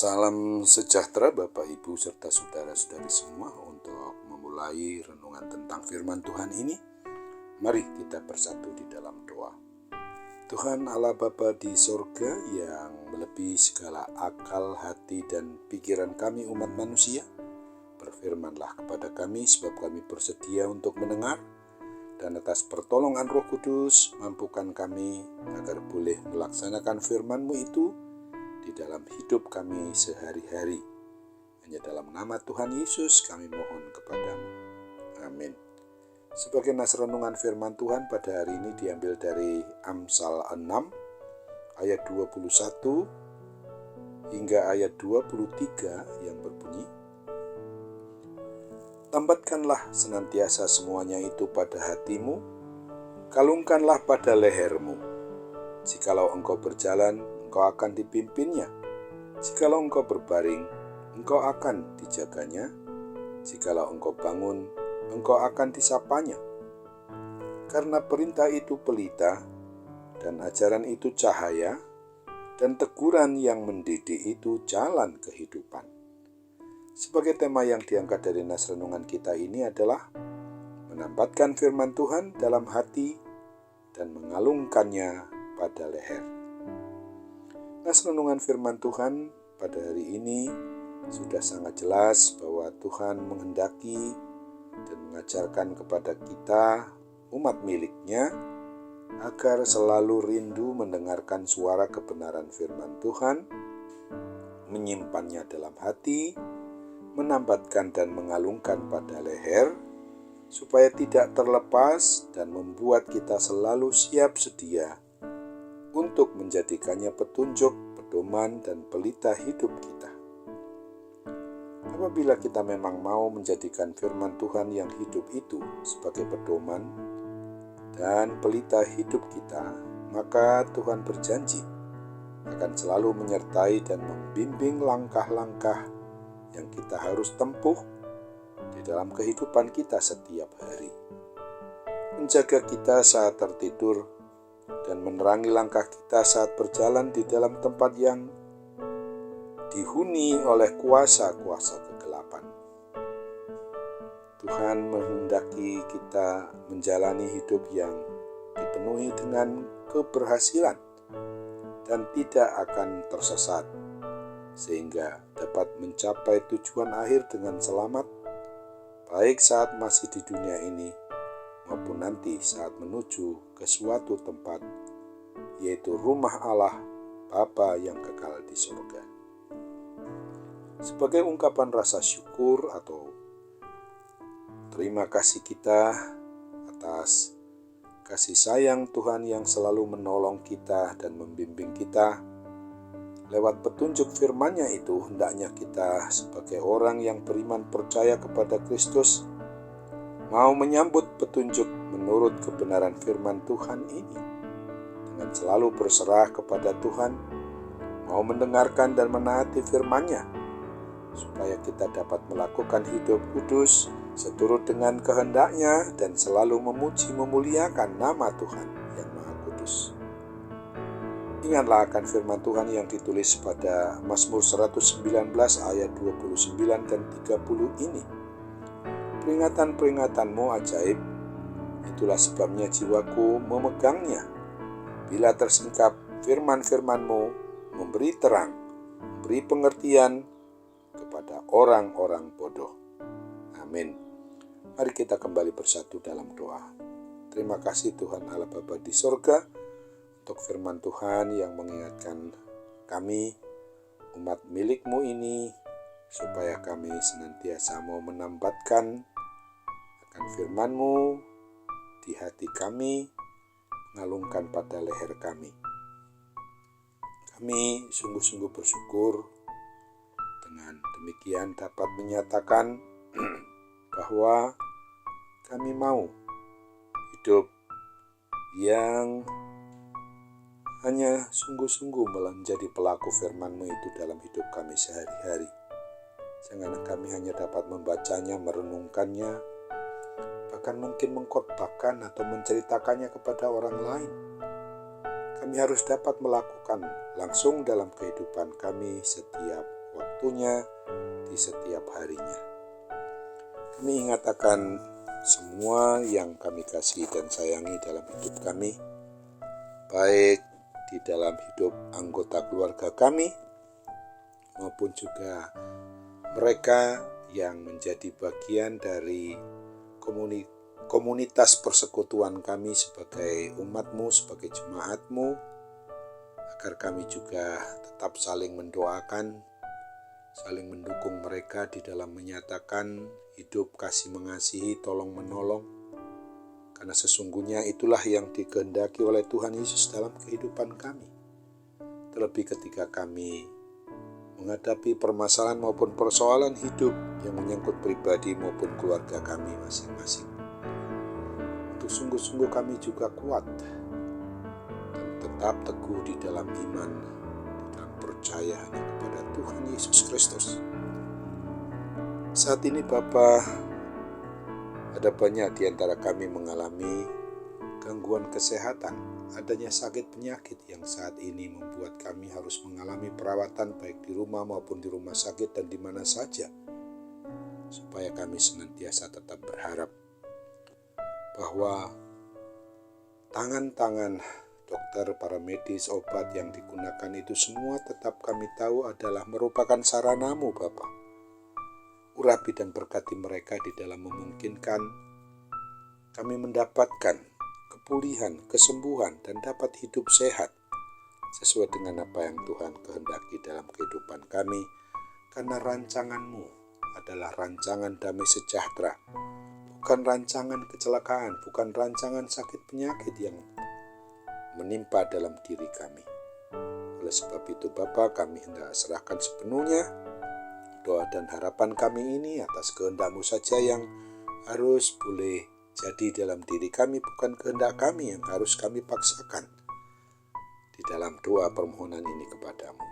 Salam sejahtera Bapak Ibu serta saudara-saudari semua. Untuk memulai renungan tentang firman Tuhan ini, mari kita bersatu di dalam doa. Tuhan Allah Bapa di sorga yang melebihi segala akal, hati, dan pikiran kami umat manusia, berfirmanlah kepada kami sebab kami bersedia untuk mendengar, dan atas pertolongan Roh Kudus mampukan kami agar boleh melaksanakan firman-Mu itu di dalam hidup kami sehari-hari. Hanya dalam nama Tuhan Yesus kami mohon kepadamu. Amin. Sebagai nas renungan firman Tuhan pada hari ini diambil dari Amsal 6 ayat 21 hingga ayat 23 yang berbunyi, "Tambatkanlah senantiasa semuanya itu pada hatimu, kalungkanlah pada lehermu. Jikalau engkau berjalan, engkau akan dipimpinnya. Jikalau engkau berbaring, engkau akan dijaganya. Jikalau engkau bangun, engkau akan disapanya. Karena perintah itu pelita, dan ajaran itu cahaya, dan teguran yang mendidik itu jalan kehidupan." Sebagai tema yang diangkat dari nas renungan kita ini adalah menambatkan firman Tuhan dalam hati dan mengalungkannya pada leher. Nas renungan firman Tuhan pada hari ini sudah sangat jelas bahwa Tuhan menghendaki dan mengajarkan kepada kita, umat miliknya, agar selalu rindu mendengarkan suara kebenaran firman Tuhan, menyimpannya dalam hati, menambatkan dan mengalungkan pada leher, supaya tidak terlepas dan membuat kita selalu siap sedia untuk menjadikannya petunjuk, pedoman, dan pelita hidup kita. Apabila kita memang mau menjadikan firman Tuhan yang hidup itu sebagai pedoman dan pelita hidup kita, maka Tuhan berjanji akan selalu menyertai dan membimbing langkah-langkah yang kita harus tempuh di dalam kehidupan kita setiap hari. Menjaga kita saat tertidur dan menerangi langkah kita saat berjalan di dalam tempat yang dihuni oleh kuasa-kuasa kegelapan. Tuhan menghendaki kita menjalani hidup yang dipenuhi dengan keberhasilan dan tidak akan tersesat, sehingga dapat mencapai tujuan akhir dengan selamat, baik saat masih di dunia ini maupun nanti saat menuju ke suatu tempat, yaitu rumah Allah Bapa yang kekal di surga. Sebagai ungkapan rasa syukur atau terima kasih kita atas kasih sayang Tuhan yang selalu menolong kita dan membimbing kita, lewat petunjuk firman-Nya itu, hendaknya kita sebagai orang yang beriman percaya kepada Kristus mau menyambut petunjuk menurut kebenaran firman Tuhan ini dengan selalu berserah kepada Tuhan, mau mendengarkan dan menaati firman-Nya, supaya kita dapat melakukan hidup kudus seturut dengan kehendak-Nya dan selalu memuji memuliakan nama Tuhan yang Maha Kudus. Ingatlah akan firman Tuhan yang ditulis pada Mazmur 119 ayat 29 dan 30 ini. "Peringatan-peringatan-Mu ajaib, itulah sebabnya jiwaku memegangnya. Bila tersingkap firman-firman-Mu memberi terang, memberi pengertian kepada orang-orang bodoh." Amin. Mari kita kembali bersatu dalam doa. Terima kasih Tuhan Allah Bapa di sorga untuk firman Tuhan yang mengingatkan kami, umat milik-Mu ini, supaya kami senantiasa mau menambatkan akan firman-Mu di hati kami, mengalungkan pada leher kami. Kami sungguh-sungguh bersyukur dengan demikian dapat menyatakan bahwa kami mau hidup yang hanya sungguh-sungguh menjadi pelaku firman-Mu itu dalam hidup kami sehari-hari. Jangan kami hanya dapat membacanya, merenungkannya, bahkan mungkin mengkhotbahkan atau menceritakannya kepada orang lain. Kami harus dapat melakukan langsung dalam kehidupan kami setiap waktunya, di setiap harinya. Kami ingat akan semua yang kami kasih dan sayangi dalam hidup kami, baik di dalam hidup anggota keluarga kami, maupun juga mereka yang menjadi bagian dari komunitas persekutuan kami sebagai umat-Mu, sebagai jemaat-Mu, agar kami juga tetap saling mendoakan, saling mendukung mereka di dalam menyatakan hidup kasih mengasihi, tolong menolong, karena sesungguhnya itulah yang dikehendaki oleh Tuhan Yesus dalam kehidupan kami. Terlebih ketika kami menghadapi permasalahan maupun persoalan hidup yang menyangkut pribadi maupun keluarga kami masing-masing. Untuk sungguh-sungguh kami juga kuat dan tetap teguh di dalam iman, di dalam percaya hanya kepada Tuhan Yesus Kristus. Saat ini Bapa, ada banyak di antara kami mengalami gangguan kesehatan, adanya sakit penyakit yang saat ini membuat kami harus mengalami perawatan baik di rumah maupun di rumah sakit dan di mana saja, supaya kami senantiasa tetap berharap bahwa tangan-tangan dokter, para medis, obat yang digunakan itu semua tetap kami tahu adalah merupakan sarana-Mu Bapa. Urapi dan berkati mereka di dalam memungkinkan kami mendapatkan kepulihan, kesembuhan, dan dapat hidup sehat sesuai dengan apa yang Tuhan kehendaki dalam kehidupan kami, karena rancangan-Mu adalah rancangan damai sejahtera, bukan rancangan kecelakaan, bukan rancangan sakit penyakit yang menimpa dalam diri kami. Oleh sebab itu Bapa, kami hendak serahkan sepenuhnya doa dan harapan kami ini atas kehendak-Mu saja yang harus boleh jadi dalam diri kami, bukan kehendak kami yang harus kami paksakan di dalam doa permohonan ini kepadamu.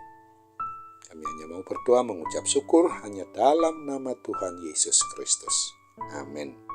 Kami hanya mau berdoa mengucap syukur hanya dalam nama Tuhan Yesus Kristus. Amin.